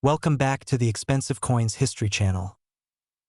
Welcome back to the Expensive Coins History channel.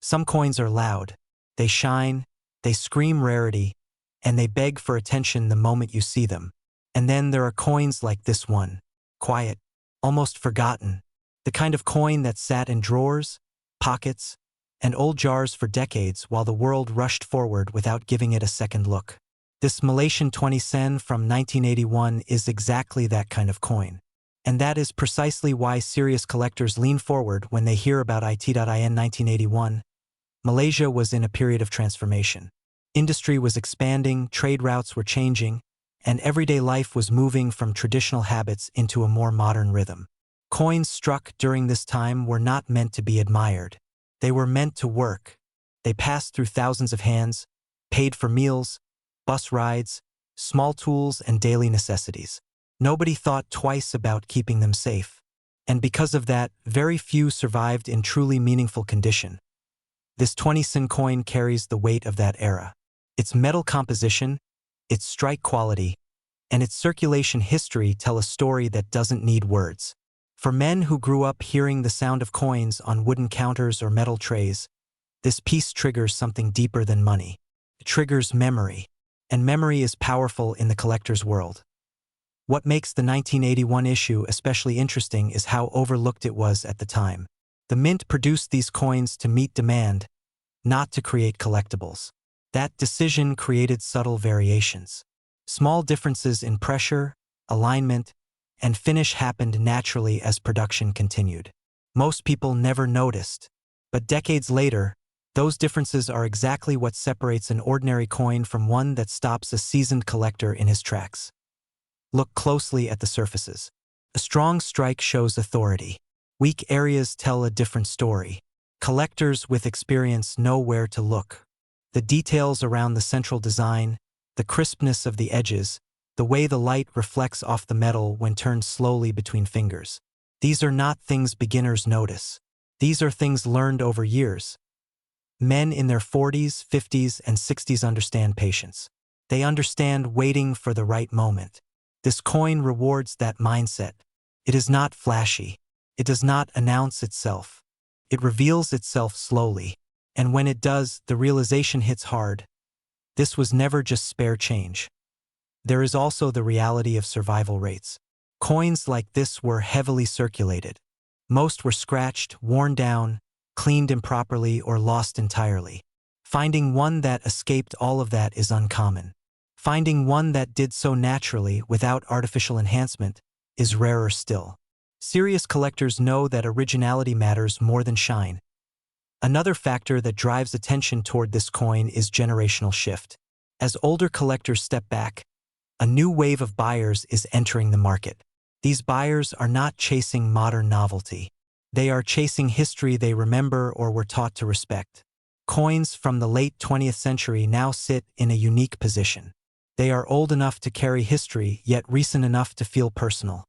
Some coins are loud, they shine, they scream rarity, and they beg for attention the moment you see them. And then there are coins like this one, quiet, almost forgotten, the kind of coin that sat in drawers, pockets, and old jars for decades while the world rushed forward without giving it a second look. This Malaysian 20 sen from 1981 is exactly that kind of coin. And that is precisely why serious collectors lean forward when they hear about it.in 1981. Malaysia was in a period of transformation. Industry was expanding, trade routes were changing, and everyday life was moving from traditional habits into a more modern rhythm. Coins struck during this time were not meant to be admired. They were meant to work. They passed through thousands of hands, paid for meals, bus rides, small tools, and daily necessities. Nobody thought twice about keeping them safe. And because of that, very few survived in truly meaningful condition. This 20 sen coin carries the weight of that era. Its metal composition, its strike quality, and its circulation history tell a story that doesn't need words. For men who grew up hearing the sound of coins on wooden counters or metal trays, this piece triggers something deeper than money. It triggers memory, and memory is powerful in the collector's world. What makes the 1981 issue especially interesting is how overlooked it was at the time. The mint produced these coins to meet demand, not to create collectibles. That decision created subtle variations. Small differences in pressure, alignment, and finish happened naturally as production continued. Most people never noticed, but decades later, those differences are exactly what separates an ordinary coin from one that stops a seasoned collector in his tracks. Look closely at the surfaces. A strong strike shows authority. Weak areas tell a different story. Collectors with experience know where to look. The details around the central design, the crispness of the edges, the way the light reflects off the metal when turned slowly between fingers. These are not things beginners notice. These are things learned over years. Men in their 40s, 50s, and 60s understand patience. They understand waiting for the right moment. This coin rewards that mindset. It is not flashy. It does not announce itself. It reveals itself slowly. And when it does, the realization hits hard. This was never just spare change. There is also the reality of survival rates. Coins like this were heavily circulated. Most were scratched, worn down, cleaned improperly, or lost entirely. Finding one that escaped all of that is uncommon. Finding one that did so naturally, without artificial enhancement, is rarer still. Serious collectors know that originality matters more than shine. Another factor that drives attention toward this coin is generational shift. As older collectors step back, a new wave of buyers is entering the market. These buyers are not chasing modern novelty. They are chasing history they remember or were taught to respect. Coins from the late 20th century now sit in a unique position. They are old enough to carry history, yet recent enough to feel personal.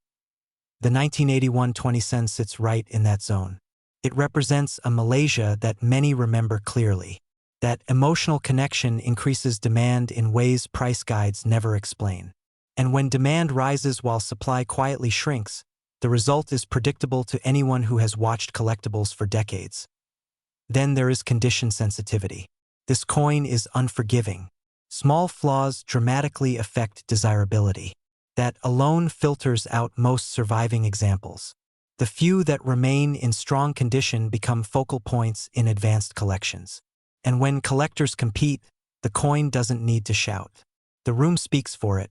The 1981 20 sen sits right in that zone. It represents a Malaysia that many remember clearly. That emotional connection increases demand in ways price guides never explain. And when demand rises while supply quietly shrinks, the result is predictable to anyone who has watched collectibles for decades. Then there is condition sensitivity. This coin is unforgiving. Small flaws dramatically affect desirability. That alone filters out most surviving examples. The few that remain in strong condition become focal points in advanced collections. And when collectors compete, the coin doesn't need to shout. The room speaks for it.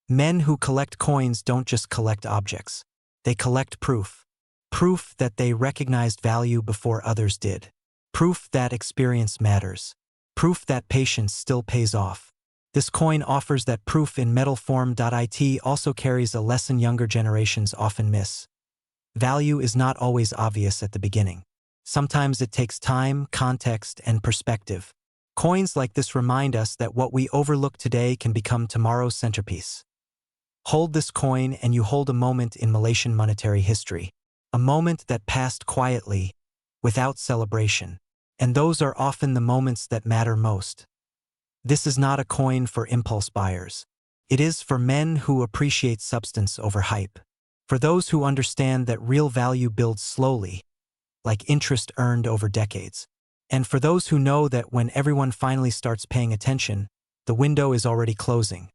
Men who collect coins don't just collect objects. They collect proof. Proof that they recognized value before others did. Proof that experience matters. Proof that patience still pays off. This coin offers that proof in metal form. It also carries a lesson younger generations often miss. Value is not always obvious at the beginning. Sometimes it takes time, context, and perspective. Coins like this remind us that what we overlook today can become tomorrow's centerpiece. Hold this coin and you hold a moment in Malaysian monetary history. A moment that passed quietly, without celebration. And those are often the moments that matter most. This is not a coin for impulse buyers. It is for men who appreciate substance over hype. For those who understand that real value builds slowly, like interest earned over decades. And for those who know that when everyone finally starts paying attention, the window is already closing.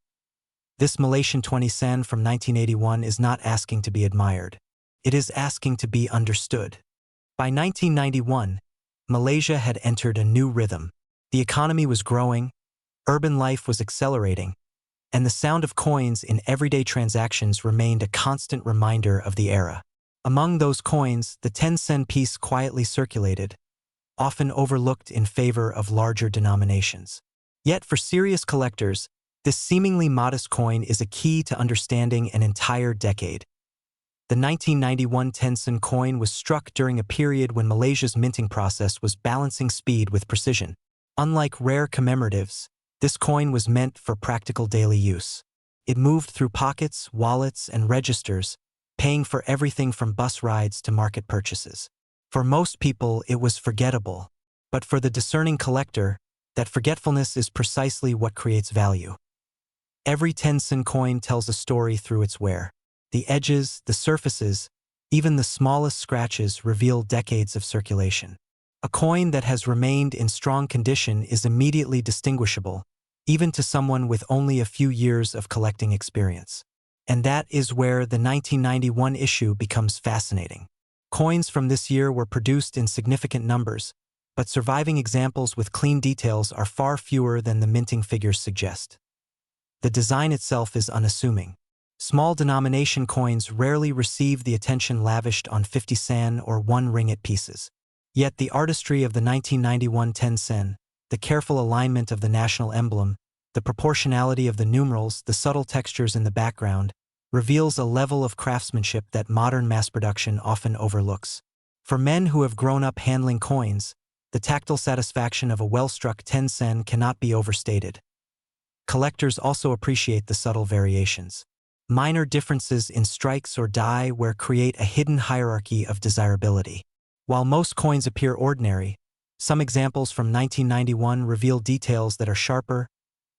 This Malaysian 20 sen from 1981 is not asking to be admired. It is asking to be understood. By 1991, Malaysia had entered a new rhythm. The economy was growing, urban life was accelerating, and the sound of coins in everyday transactions remained a constant reminder of the era. Among those coins, the 10 sen piece quietly circulated, often overlooked in favor of larger denominations. Yet for serious collectors, this seemingly modest coin is a key to understanding an entire decade. The 1991 10 sen coin was struck during a period when Malaysia's minting process was balancing speed with precision. Unlike rare commemoratives, this coin was meant for practical daily use. It moved through pockets, wallets, and registers, paying for everything from bus rides to market purchases. For most people, it was forgettable, but for the discerning collector, that forgetfulness is precisely what creates value. Every 10 sen coin tells a story through its wear. The edges, the surfaces, even the smallest scratches reveal decades of circulation. A coin that has remained in strong condition is immediately distinguishable, even to someone with only a few years of collecting experience. And that is where the 1991 issue becomes fascinating. Coins from this year were produced in significant numbers, but surviving examples with clean details are far fewer than the minting figures suggest. The design itself is unassuming. Small denomination coins rarely receive the attention lavished on 50 sen or 1 ringgit pieces. Yet the artistry of the 1991 10 sen, the careful alignment of the national emblem, the proportionality of the numerals, the subtle textures in the background, reveals a level of craftsmanship that modern mass production often overlooks. For men who have grown up handling coins, the tactile satisfaction of a well-struck 10 sen cannot be overstated. Collectors also appreciate the subtle variations. Minor differences in strikes or die wear create a hidden hierarchy of desirability. While most coins appear ordinary, some examples from 1991 reveal details that are sharper,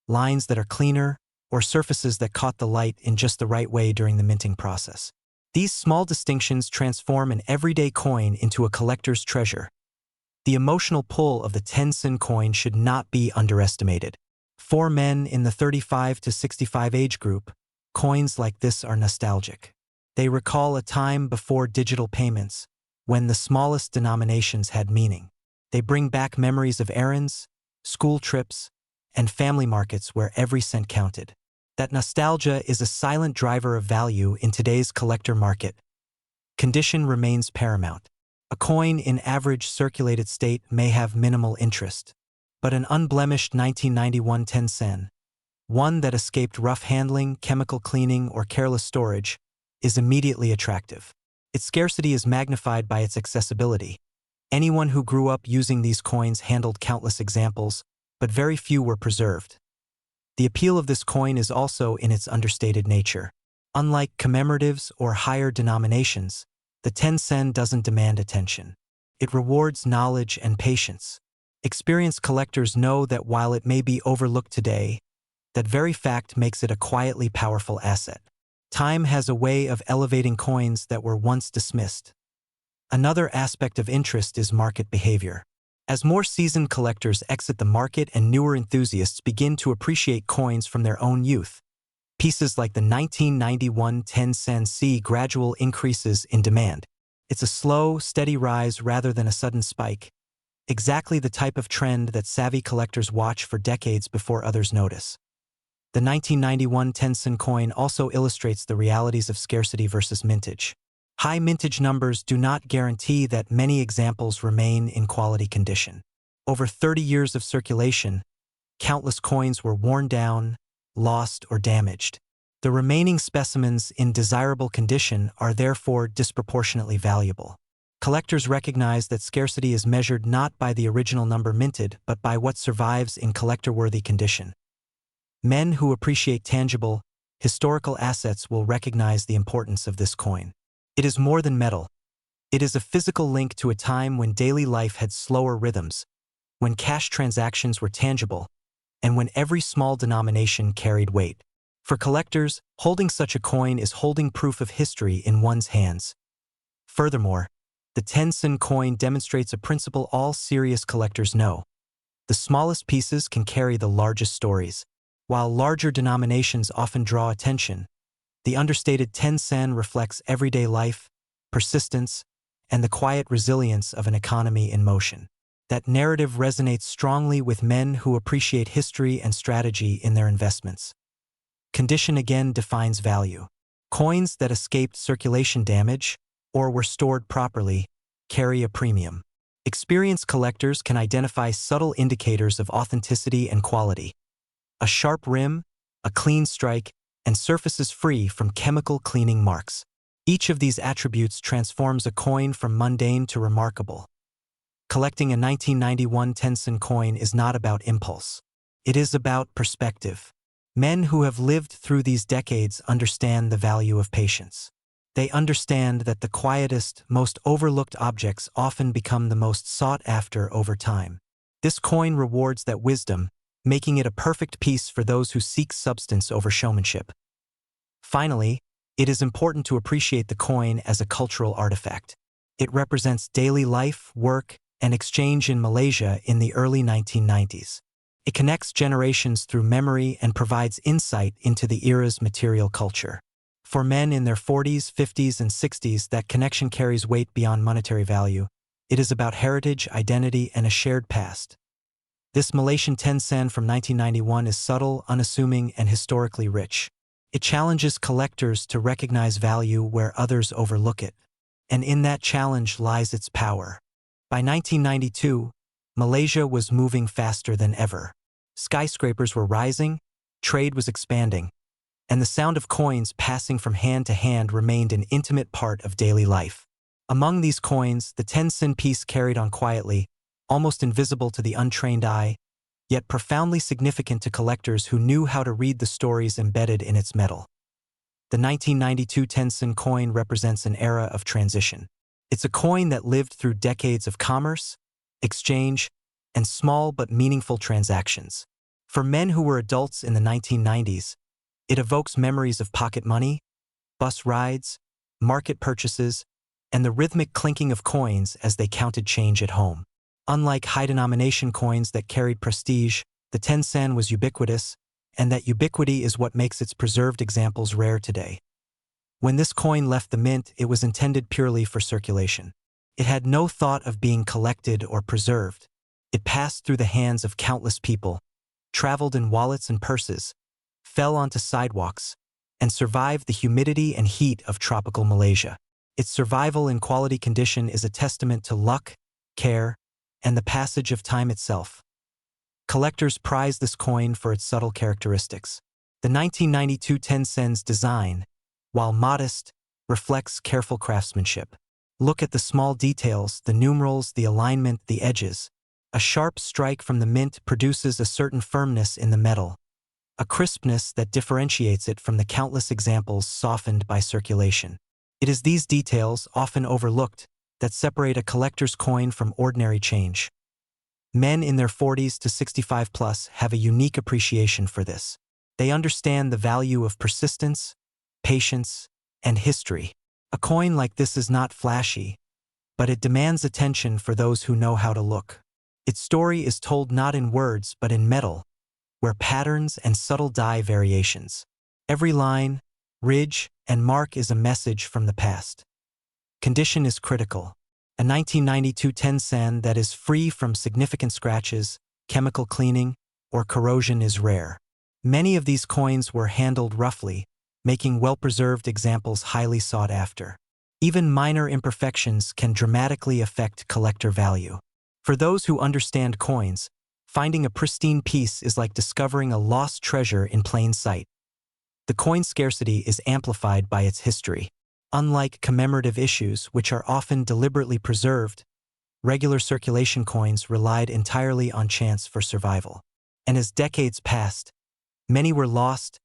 lines that are cleaner, or surfaces that caught the light in just the right way during the minting process. These small distinctions transform an everyday coin into a collector's treasure. The emotional pull of the 10 sen coin should not be underestimated. For men in the 35 to 65 age group, coins like this are nostalgic. They recall a time before digital payments, when the smallest denominations had meaning. They bring back memories of errands, school trips, and family markets where every cent counted. That nostalgia is a silent driver of value in today's collector market. Condition remains paramount. A coin in average circulated state may have minimal interest, but an unblemished 1991 10 sen, one that escaped rough handling, chemical cleaning, or careless storage, is immediately attractive. Its scarcity is magnified by its accessibility. Anyone who grew up using these coins handled countless examples, but very few were preserved. The appeal of this coin is also in its understated nature. Unlike commemoratives or higher denominations, the 10 sen doesn't demand attention. It rewards knowledge and patience. Experienced collectors know that while it may be overlooked today, that very fact makes it a quietly powerful asset. Time has a way of elevating coins that were once dismissed. Another aspect of interest is market behavior. As more seasoned collectors exit the market and newer enthusiasts begin to appreciate coins from their own youth, pieces like the 1991 10 sen see gradual increases in demand. It's a slow, steady rise rather than a sudden spike, exactly the type of trend that savvy collectors watch for decades before others notice. The 1991 10 sen coin also illustrates the realities of scarcity versus mintage. High mintage numbers do not guarantee that many examples remain in quality condition. Over 30 years of circulation, countless coins were worn down, lost, or damaged. The remaining specimens in desirable condition are therefore disproportionately valuable. Collectors recognize that scarcity is measured not by the original number minted, but by what survives in collector-worthy condition. Men who appreciate tangible, historical assets will recognize the importance of this coin. It is more than metal. It is a physical link to a time when daily life had slower rhythms, when cash transactions were tangible, and when every small denomination carried weight. For collectors, holding such a coin is holding proof of history in one's hands. Furthermore, the 10-sen coin demonstrates a principle all serious collectors know. The smallest pieces can carry the largest stories. While larger denominations often draw attention, the understated 10-sen reflects everyday life, persistence, and the quiet resilience of an economy in motion. That narrative resonates strongly with men who appreciate history and strategy in their investments. Condition again defines value. Coins that escaped circulation damage or were stored properly carry a premium. Experienced collectors can identify subtle indicators of authenticity and quality. A sharp rim, a clean strike, and surfaces free from chemical cleaning marks. Each of these attributes transforms a coin from mundane to remarkable. Collecting a 1991 10-sen coin is not about impulse. It is about perspective. Men who have lived through these decades understand the value of patience. They understand that the quietest, most overlooked objects often become the most sought after over time. This coin rewards that wisdom, making it a perfect piece for those who seek substance over showmanship. Finally, it is important to appreciate the coin as a cultural artifact. It represents daily life, work, and exchange in Malaysia in the early 1990s. It connects generations through memory and provides insight into the era's material culture. For men in their 40s, 50s, and 60s, that connection carries weight beyond monetary value. It is about heritage, identity, and a shared past. This Malaysian 10-sen from 1991 is subtle, unassuming, and historically rich. It challenges collectors to recognize value where others overlook it. And in that challenge lies its power. By 1992, Malaysia was moving faster than ever. Skyscrapers were rising, trade was expanding, and the sound of coins passing from hand to hand remained an intimate part of daily life. Among these coins, the 10-sen piece carried on quietly, almost invisible to the untrained eye, yet profoundly significant to collectors who knew how to read the stories embedded in its metal. The 1992 10-sen coin represents an era of transition. It's a coin that lived through decades of commerce, exchange, and small but meaningful transactions. For men who were adults in the 1990s, it evokes memories of pocket money, bus rides, market purchases, and the rhythmic clinking of coins as they counted change at home. Unlike high-denomination coins that carried prestige, the 10-sen was ubiquitous, and that ubiquity is what makes its preserved examples rare today. When this coin left the mint, it was intended purely for circulation. It had no thought of being collected or preserved. It passed through the hands of countless people, traveled in wallets and purses, fell onto sidewalks, and survived the humidity and heat of tropical Malaysia. Its survival in quality condition is a testament to luck, care, and the passage of time itself. Collectors prize this coin for its subtle characteristics. The 1992 10-sen's design, while modest, reflects careful craftsmanship. Look at the small details, the numerals, the alignment, the edges. A sharp strike from the mint produces a certain firmness in the metal, a crispness that differentiates it from the countless examples softened by circulation. It is these details, often overlooked, that separate a collector's coin from ordinary change. Men in their 40s to 65 plus have a unique appreciation for this. They understand the value of persistence, patience, and history. A coin like this is not flashy, but it demands attention for those who know how to look. Its story is told not in words but in metal, where patterns and subtle die variations. Every line, ridge, and mark is a message from the past. Condition is critical. A 1992 10-sen that is free from significant scratches, chemical cleaning, or corrosion is rare. Many of these coins were handled roughly, making well-preserved examples highly sought after. Even minor imperfections can dramatically affect collector value. For those who understand coins, finding a pristine piece is like discovering a lost treasure in plain sight. The coin's scarcity is amplified by its history. Unlike commemorative issues, which are often deliberately preserved, regular circulation coins relied entirely on chance for survival. And as decades passed, many were lost,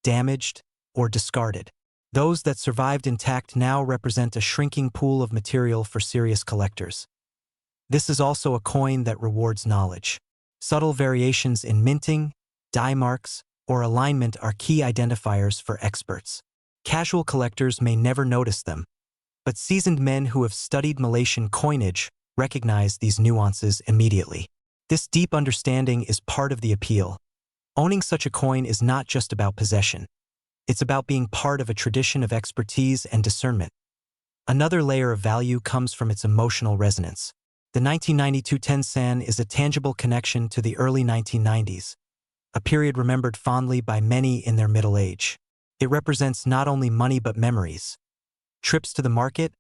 damaged, or discarded. Those that survived intact now represent a shrinking pool of material for serious collectors. This is also a coin that rewards knowledge. Subtle variations in minting, die marks, or alignment are key identifiers for experts. Casual collectors may never notice them, but seasoned men who have studied Malaysian coinage recognize these nuances immediately. This deep understanding is part of the appeal. Owning such a coin is not just about possession. It's about being part of a tradition of expertise and discernment. Another layer of value comes from its emotional resonance. The 1992 10 sen is a tangible connection to the early 1990s, a period remembered fondly by many in their middle age. It represents not only money but memories. Trips to the market,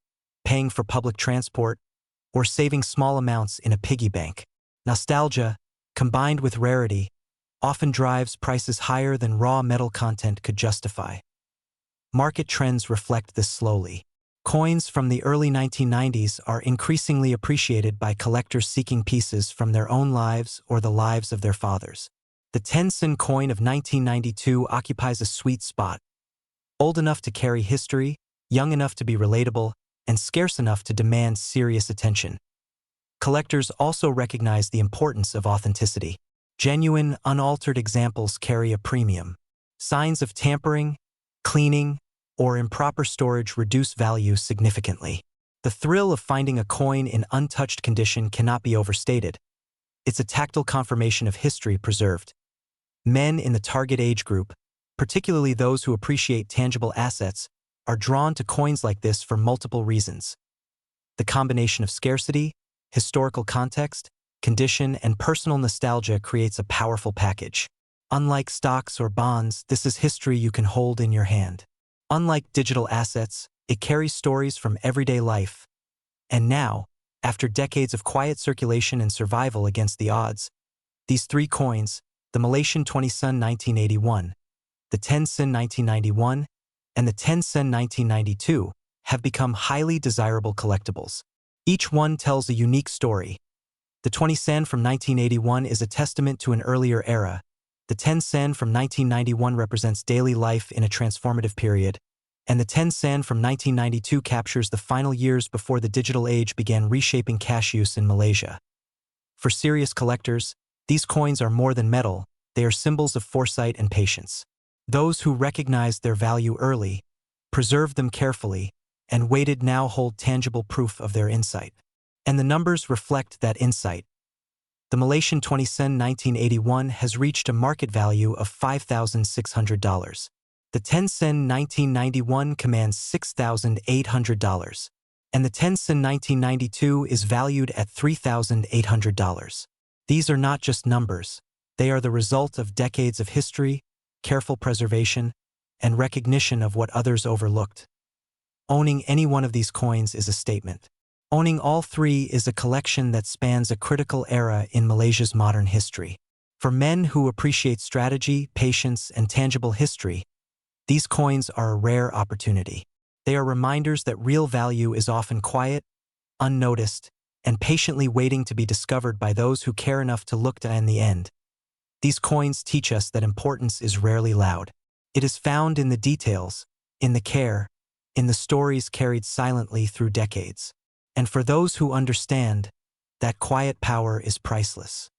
paying for public transport, or saving small amounts in a piggy bank. Nostalgia, combined with rarity, often drives prices higher than raw metal content could justify. Market trends reflect this slowly. Coins from the early 1990s are increasingly appreciated by collectors seeking pieces from their own lives or the lives of their fathers. The 10 sen coin of 1992 occupies a sweet spot. Old enough to carry history, young enough to be relatable, and scarce enough to demand serious attention. Collectors also recognize the importance of authenticity. Genuine, unaltered examples carry a premium. Signs of tampering, cleaning, or improper storage reduce value significantly. The thrill of finding a coin in untouched condition cannot be overstated. It's a tactile confirmation of history preserved. Men in the target age group, particularly those who appreciate tangible assets, are drawn to coins like this for multiple reasons. The combination of scarcity, historical context, condition, and personal nostalgia creates a powerful package. Unlike stocks or bonds, this is history you can hold in your hand. Unlike digital assets, it carries stories from everyday life. And now, after decades of quiet circulation and survival against the odds, these three coins, the Malaysian 20 sen 1981, the 10 sen 1991, and the 10 sen 1992, have become highly desirable collectibles. Each one tells a unique story. The 20 sen from 1981 is a testament to an earlier era. The 10 sen from 1991 represents daily life in a transformative period, and the 10 sen from 1992 captures the final years before the digital age began reshaping cash use in Malaysia. For serious collectors, these coins are more than metal, they are symbols of foresight and patience. Those who recognized their value early, preserved them carefully, and waited now hold tangible proof of their insight. And the numbers reflect that insight. The Malaysian 20 sen 1981 has reached a market value of $5,600. The 10 sen 1991 commands $6,800. And the 10 sen 1992 is valued at $3,800. These are not just numbers. They are the result of decades of history, careful preservation, and recognition of what others overlooked. Owning any one of these coins is a statement. Owning all three is a collection that spans a critical era in Malaysia's modern history. For men who appreciate strategy, patience, and tangible history, these coins are a rare opportunity. They are reminders that real value is often quiet, unnoticed, and patiently waiting to be discovered by those who care enough to look to in the end. These coins teach us that importance is rarely loud. It is found in the details, in the care, in the stories carried silently through decades. And for those who understand, that quiet power is priceless.